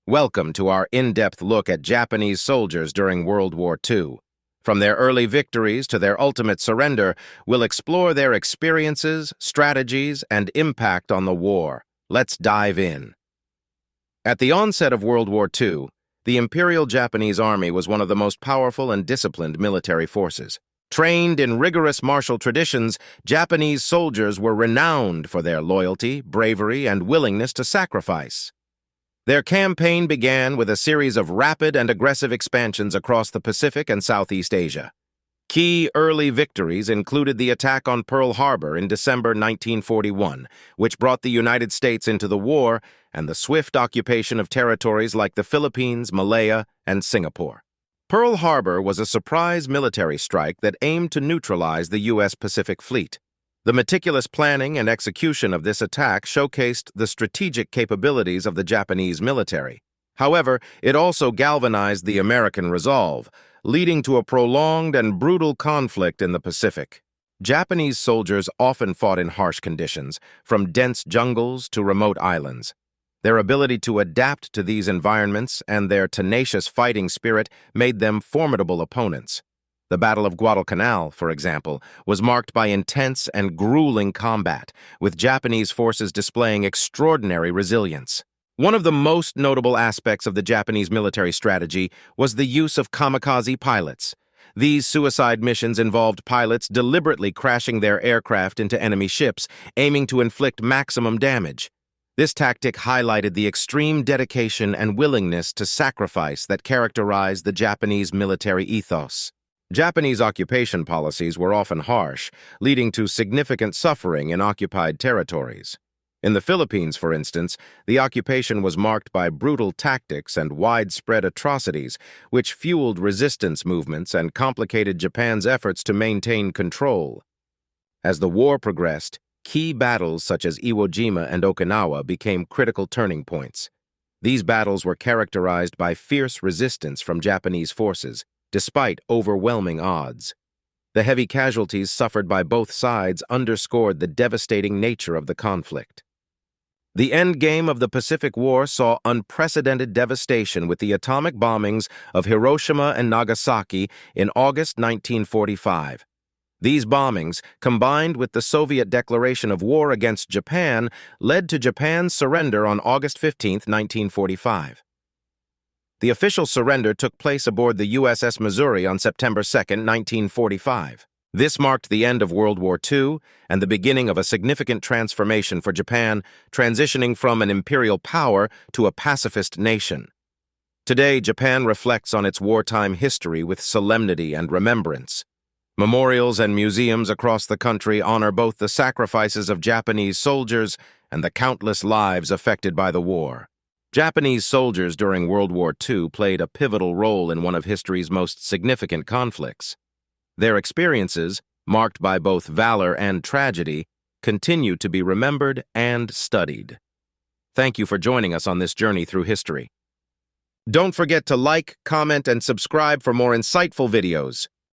Welcome to our in-depth look at Japanese soldiers during World War II. From their early victories to their ultimate surrender, we'll explore their experiences, strategies, and impact on the war. Let's dive in. At the onset of World War II, the Imperial Japanese Army was one of the most powerful and disciplined military forces. Trained in rigorous martial traditions, Japanese soldiers were renowned for their loyalty, bravery, and willingness to sacrifice. Their campaign began with a series of rapid and aggressive expansions across the Pacific and Southeast Asia. Key early victories included the attack on Pearl Harbor in December 1941, which brought the United States into the war, and the swift occupation of territories like the Philippines, Malaya, and Singapore. Pearl Harbor was a surprise military strike that aimed to neutralize the U.S. Pacific Fleet. The meticulous planning and execution of this attack showcased the strategic capabilities of the Japanese military. However, it also galvanized the American resolve, leading to a prolonged and brutal conflict in the Pacific. Japanese soldiers often fought in harsh conditions, from dense jungles to remote islands. Their ability to adapt to these environments and their tenacious fighting spirit made them formidable opponents. The Battle of Guadalcanal, for example, was marked by intense and grueling combat, with Japanese forces displaying extraordinary resilience. One of the most notable aspects of the Japanese military strategy was the use of kamikaze pilots. These suicide missions involved pilots deliberately crashing their aircraft into enemy ships, aiming to inflict maximum damage. This tactic highlighted the extreme dedication and willingness to sacrifice that characterized the Japanese military ethos. Japanese occupation policies were often harsh, leading to significant suffering in occupied territories. In the Philippines, for instance, the occupation was marked by brutal tactics and widespread atrocities, which fueled resistance movements and complicated Japan's efforts to maintain control. As the war progressed, key battles such as Iwo Jima and Okinawa became critical turning points. These battles were characterized by fierce resistance from Japanese forces, despite overwhelming odds. The heavy casualties suffered by both sides underscored the devastating nature of the conflict. The endgame of the Pacific War saw unprecedented devastation with the atomic bombings of Hiroshima and Nagasaki in August 1945. These bombings, combined with the Soviet declaration of war against Japan, led to Japan's surrender on August 15, 1945. The official surrender took place aboard the USS Missouri on September 2, 1945. This marked the end of World War II and the beginning of a significant transformation for Japan, transitioning from an imperial power to a pacifist nation. Today, Japan reflects on its wartime history with solemnity and remembrance. Memorials and museums across the country honor both the sacrifices of Japanese soldiers and the countless lives affected by the war. Japanese soldiers during World War II played a pivotal role in one of history's most significant conflicts. Their experiences, marked by both valor and tragedy, continue to be remembered and studied. Thank you for joining us on this journey through history. Don't forget to like, comment, and subscribe for more insightful videos.